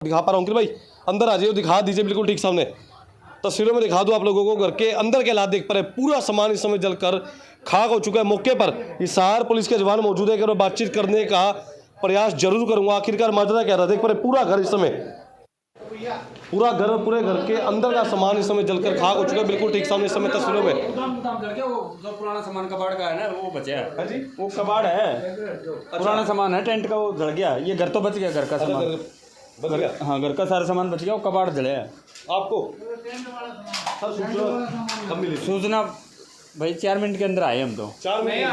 दिखा पा रहा हूँ कि भाई अंदर आ जाइए, दिखा दीजिए बिल्कुल ठीक सामने तस्वीरों में दिखा दूं आप लोगों को। घर के अंदर के हालात देख पा रहे हैं, पूरा सामान इस समय जलकर खाक हो चुका है। मौके पर हिसार पुलिस के जवान मौजूद है कि मैं बातचीत करने का प्रयास जरूर करूंगा। आखिरकार माजरा क्या रहा, देख पा रहे पूरा घर इस समय, पूरा घर, पूरे घर के अंदर का सामान इस समय जलकर खाक हो चुका है, बिल्कुल ठीक सामने इस समय तस्वीरों में। जो पुराना सामान कबाड़ का है ना वो बचा है जी, वो कबाड़ है, पुराना सामान है टेंट का, वो जल गया। ये घर तो बच गया, घर का सामान बच गया। हाँ, घर का सारा सामान बच गया, वो कबाड़ जले है। आपको सर सूचना कब मिली? सूचना भाई 4 मिनट के अंदर आए हम तो। 4 मिनट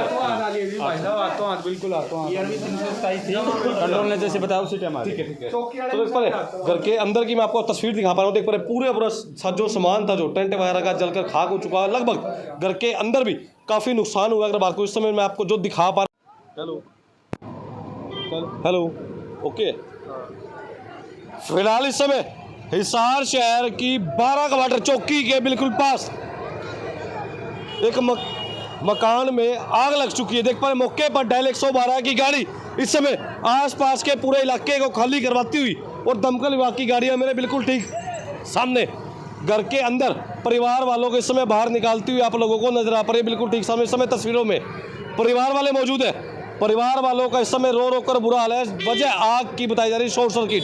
बिल्कुल कंट्रोल ने जैसे बताया उसी टाइम आ ठीक है। तो देख पा रहे घर के अंदर की मैं आपको तस्वीर दिखा पा रहा हूँ। देख पा रहे पूरे पूरा जो सामान था, जो टेंट वगैरह का जलकर खाक हो चुका है। लगभग घर के अंदर भी काफ़ी नुकसान हुआ। अगर बात को इस समय मैं आपको जो दिखा पा रहा हूँ, हेलो ओके। फिलहाल इस समय हिसार शहर की 12 क्वार्टर चौकी के बिल्कुल पास एक मकान में आग लग चुकी है। देख पा रहे मौके पर डायल 112 की गाड़ी इस समय आसपास के पूरे इलाके को खाली करवाती हुई और दमकल विभाग की गाड़ियां मेरे बिल्कुल ठीक सामने घर के अंदर परिवार वालों को इस समय बाहर निकालती हुई आप लोगों को नजर आ पा रही है। बिल्कुल ठीक सामने इस समय तस्वीरों में परिवार वाले मौजूद है। परिवार वालों का इस समय रो रो कर बुरा हाल है। वजह आग की बताई जा रही है शॉर्ट सर्किट।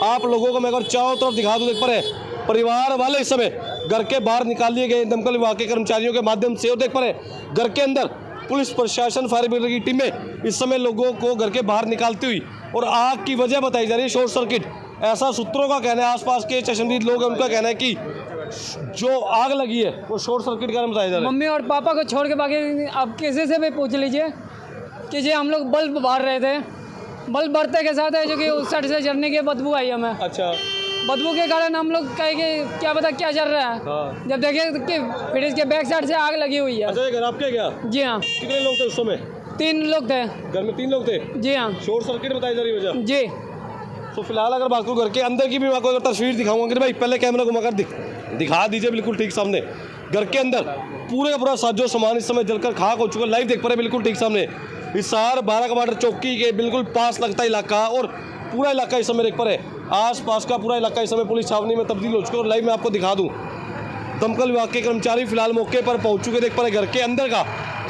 आप लोगों को मैं अगर चारों तरफ दिखा दूं, देख पा रहे परिवार वाले इस समय घर के बाहर निकाल लिए गए दमकल विभाग के कर्मचारियों के माध्यम से। और देख पा रहे घर के अंदर पुलिस प्रशासन फायर ब्रिगेड की टीमें इस समय लोगों को घर के बाहर निकालती हुई और आग की वजह बताई जा रही है शॉर्ट सर्किट। ऐसा सूत्रों का कहना है, आसपास के चश्मदीद लोग हैं उनका कहना है कि जो आग लगी है वो शॉर्ट सर्किट कारण बताया जा रहा है। मम्मी और पापा को छोड़ के बाकी आप किसी से भी पूछ लीजिए कि जी हम लोग बल्ब बार रहे थे, बल्ब बढ़ते के साथ है जो कि उस साइड से जलने की बदबू आई हमें। अच्छा, बदबू के कारण हम लोग कहे कि क्या पता क्या चल रहा है। हाँ। जब देखे कि फ्रिज के बैक साइड से आग लगी हुई है। अच्छा, ये घर आपके क्या? जी हाँ। कितने लोग थे उस समय? 3 लोग थे। घर में 3 लोग थे? जी हाँ। शॉर्ट सर्किट बताई जा रही वजह? जी। तो फिलहाल अगर बात करूँ घर के अंदर की भी मैं आपको अगर तस्वीर दिखाऊंगा कि भाई पहले कैमरा घुमाकर दिखा दीजिए बिल्कुल ठीक सामने। घर के अंदर पूरे पूरा साजो सामान इस समय जलकर खाक हो चुका है। लाइव देख पा रहे बिल्कुल ठीक सामने हिसार 12 क्वार्टर चौकी के बिल्कुल पास लगता इलाका और पूरा इलाका इस समय देख पा रहे आस पास का पूरा इलाका इस समय पुलिस छावनी में तब्दील हो चुका है। और लाइव मैं आपको दिखा दूं दमकल विभाग के कर्मचारी फिलहाल मौके पर पहुंच चुके। देख पा रहे घर के अंदर का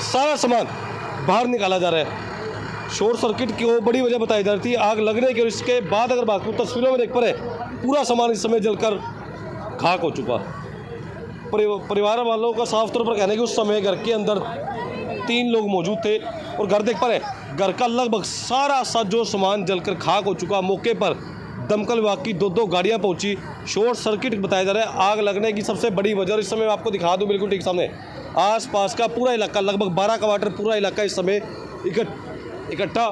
सारा सामान बाहर निकाला जा रहा है। शॉर्ट सर्किट की वो बड़ी वजह बताई जा रही थी आग लगने की। और इसके बाद अगर बात करूँ तस्वीरों में देख पा रहे पूरा सामान इस समय जलकर खाक हो चुका। परिवार वालों का साफ तौर पर कहना है कि उस समय घर के अंदर 3 लोग मौजूद थे और घर देख पा रहे घर का लगभग सारा साजो सामान जलकर खाक हो चुका। मौके पर दमकल विभाग की 2 गाड़ियां पहुंची। शॉर्ट सर्किट बताया जा रहा है आग लगने की सबसे बड़ी वजह। और इस समय मैं आपको दिखा दूं बिल्कुल ठीक सामने आसपास का पूरा इलाका लगभग 12 क्वार्टर पूरा इलाका इस समय इकट्ठा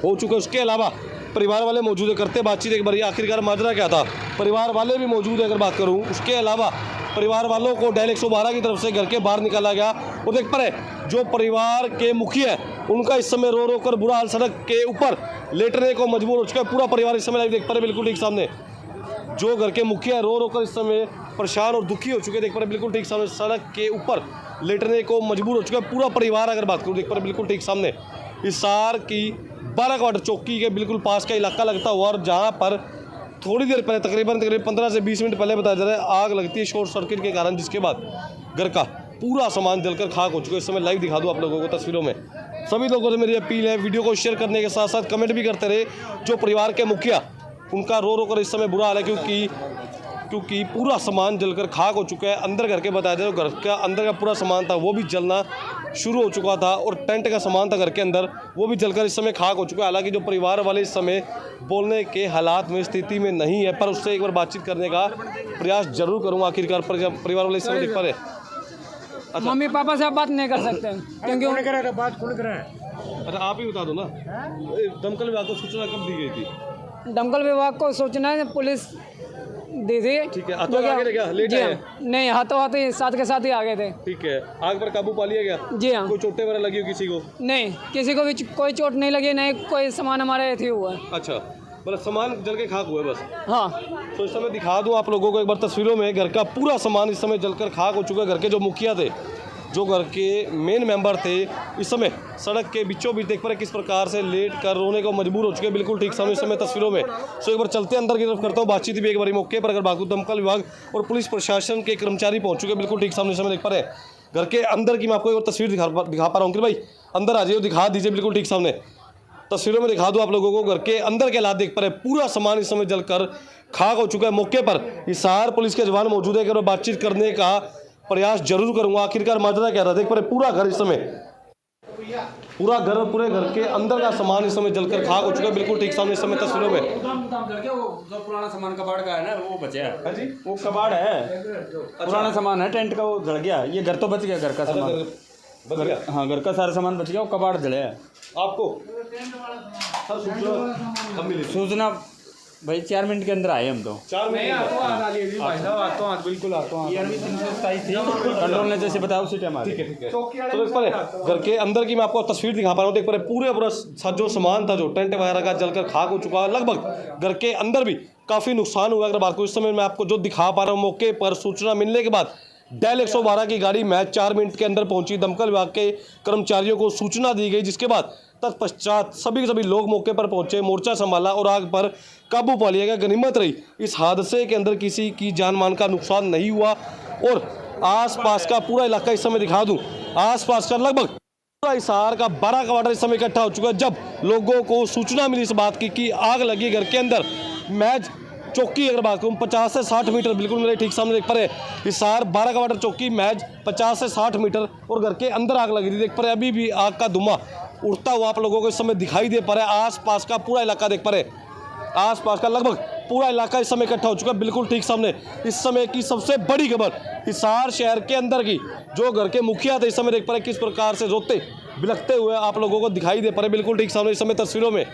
हो चुका है। उसके अलावा परिवार वाले मौजूद है, करते बातचीत एक बार आखिरकार माजरा क्या था। परिवार वाले भी मौजूद है अगर बात करूँ। उसके अलावा परिवार वालों को डायल 112 की तरफ से घर के बाहर निकाला गया। और देख पा रहे जो परिवार के मुखिया है उनका इस समय रो रो कर बुरा हाल, सड़क के ऊपर लेटने को मजबूर हो चुका है पूरा परिवार इस समय। देख पा रहे बिल्कुल ठीक सामने जो घर के मुखिया रो रो कर इस समय परेशान और दुखी हो चुके। देख पा रहे बिल्कुल ठीक सामने सड़क के ऊपर लेटने को मजबूर हो चुका है पूरा परिवार। अगर बात करूँ देख पा रहे बिल्कुल ठीक सामने हिसार की 12 क्वार्टर चौकी के बिल्कुल पास का इलाका लगता हुआ और जहाँ पर थोड़ी देर पहले तकरीबन 15 से 20 मिनट पहले बताया जा रहा है आग लगती है शॉर्ट सर्किट के कारण, जिसके बाद घर का पूरा सामान जलकर खाक हो चुका है। इस समय लाइव दिखा दूं आप लोगों को तस्वीरों में। सभी लोगों से मेरी अपील है वीडियो को शेयर करने के साथ साथ कमेंट भी करते रहे। जो परिवार के मुखिया उनका रो रो कर इस समय बुरा हाल है क्योंकि पूरा सामान जलकर खाक हो चुका है। अंदर घर के बताया जाए घर का अंदर का पूरा सामान था वो भी जलना शुरू हो चुका था और टेंट का सामान था घर के अंदर वो भी जलकर इस समय खाक हो चुका है। हालांकि जो परिवार वाले इस समय बोलने के हालात में स्थिति में नहीं है, पर उससे एक बार बातचीत करने का प्रयास जरूर करूँगा। आखिरकार परिवार वाले इस समय देख पा रहे। अच्छा। मम्मी पापा से आप बात नहीं कर सकते क्योंकि बात खुल कर अच्छा, आप ही बता दो ना दमकल विभाग को सूचना कब दी गई थी? दमकल विभाग को सूचना है पुलिस दी थी। ठीक है, हाथों आगे थे क्या? लेट जी आए? नहीं, हाथों हाथ ही साथ के साथ ही आगे थे। ठीक है, आग पर काबू पा लिया गया? जी हाँ। कोई चोटें वगैरह लगी हो किसी को? नहीं, किसी को भी कोई चोट नहीं लगी, नहीं कोई सामान हमारे ऐसे हुआ है। अच्छा, मतलब सामान जल के खाक हुआ है बस? हाँ। तो इस समय दिखा दूं आप लोगों को एक बार तस्वीरों में घर का पूरा सामान इस समय जलकर खाक हो चुका है। घर के जो मुखिया थे जो घर के मेन मेंबर थे इस समय सड़क के बीचों बीच देख पा रहे किस प्रकार से लेट कर रोने को मजबूर हो चुके हैं, बिल्कुल ठीक सामने इस समय तस्वीरों में। सो एक बार चलते अंदर की तरफ करता हूँ, बातचीत भी एक बार मौके पर अगर बागू दमकल विभाग और पुलिस प्रशासन के कर्मचारी पहुंच चुके हैं, बिल्कुल ठीक सामने इस समय देख पा रहे हैं घर के अंदर की। मैं आपको एक और तस्वीर दिखा पा रहा हूँ कि भाई अंदर आ जाइए, दिखा दीजिए बिल्कुल ठीक सामने तस्वीरों में दिखा दूं आप लोगों को। घर के अंदर के हालात देख पा रहे हैं, पूरा सामान इस समय जलकर खाक हो चुका है। मौके पर हिसार पुलिस के जवान मौजूद है, और बातचीत करने का प्रयास जरूर करूंगा आखिरकार माजरा क्या रहा। देख पा रहे पूरा घर इस समय, पूरा घर, पूरे घर के अंदर का सामान इस समय जलकर खाक हो चुका है, बिल्कुल ठीक सामने इस समय तस्वीरों में। जो पुराना सामान कबाड़ का है ना वो बचा है। हाँ जी, वो कबाड़ है, पुराना सामान है, टेंट का वो जल गया। ये घर तो बच गया, घर का सामान बच गया। हाँ, घर का सारा सामान बच गया, वो कबाड़ जले है। आपको सर सूचना कब मिली? सूचना भाई 4 मिनट के अंदर आए हम तो। 4 मिनट कंट्रोल ने जैसे बताया उसी टाइम आ गए। तो देख पा रहे घर के अंदर की मैं आपको तस्वीर दिखा पा रहा हूँ। देख पा रहे पूरा जो सामान था, जो टेंट वगैरह का जलकर खाक हो चुका है। लगभग घर के अंदर भी काफ़ी नुकसान हुआ। अगर बात को इस समय मैं आपको जो दिखा पा रहा हूँ, मौके पर सूचना मिलने के बाद डेल 112 की गाड़ी महज 4 मिनट के अंदर पहुंची। दमकल विभाग के कर्मचारियों को सूचना दी गई, जिसके बाद तत्पश्चात सभी लोग मौके पर पहुंचे, मोर्चा संभाला और आग पर काबू पा लिया गया। गनीमत रही इस हादसे के अंदर किसी की जान मान का नुकसान नहीं हुआ। और आसपास का पूरा इलाका इस समय दिखा दूं, आसपास का लगभग पूरा हिसार का 12 क्वार्टर इस समय इकट्ठा हो चुका है। जब लोगों को सूचना मिली इस बात की कि आग लगी घर के अंदर, महज चौकी अगर बात करूँ 50 से 60 मीटर, बिल्कुल मेरे ठीक सामने देख पा रहे हिसार 12 क्वार्टर चौकी महज 50 से 60 मीटर और घर के अंदर आग लगी थी। देख पा रहे अभी भी आग का धुआं उड़ता हुआ आप लोगों को इस समय दिखाई दे पा रहा है। आसपास का पूरा इलाका देख पा रहे, आसपास का लगभग पूरा इलाका इस समय इकट्ठा हो चुका है, बिल्कुल ठीक सामने। इस समय की सबसे बड़ी खबर हिसार शहर के अंदर की, जो घर के मुखिया थे इस समय देख पा रहे किस प्रकार से रोते बिलखते हुए आप लोगों को दिखाई दे पा रहे, बिल्कुल ठीक सामने इस समय तस्वीरों में।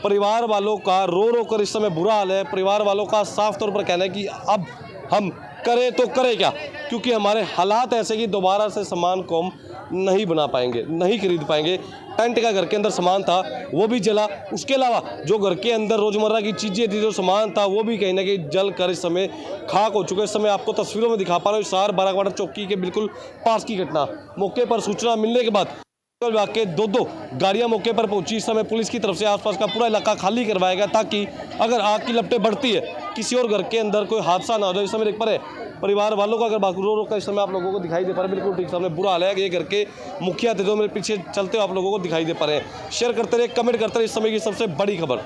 परिवार वालों का रो कर इस समय बुरा हाल है। परिवार वालों का साफ तौर पर कहना है कि अब हम करें तो करें क्या, क्योंकि हमारे हालात ऐसे कि दोबारा से सामान को हम नहीं बना पाएंगे, नहीं खरीद पाएंगे। टेंट का घर के अंदर सामान था वो भी जला, उसके अलावा जो घर के अंदर रोज़मर्रा की चीज़ें थी, जो सामान था वो भी कहीं ना कहीं जल कर इस समय खाक हो चुका है। इस समय आपको तस्वीरों में दिखा पा रहा हूँ हिसार 12 क्वार्टर चौकी के बिल्कुल पास की घटना। मौके पर सूचना मिलने के बाद विभाग के दो गाड़ियां मौके पर पहुंची। इस समय पुलिस की तरफ से आसपास का पूरा इलाका खाली करवाया गया, ताकि अगर आग की लपटें बढ़ती है किसी और घर के अंदर कोई हादसा ना हो जाए। इस समय देख पा रहे परिवार वालों का अगर बात रो का इस समय आप लोगों को दिखाई दे पा रहे, बिल्कुल ठीक सामने बुरा हाल है। ये घर के मुखिया थे जो मेरे पीछे चलते हुए आप लोगों को दिखाई दे पा रहे हैं। शेयर करते रहे, कमेंट करते रहे, इस समय की सबसे बड़ी खबर।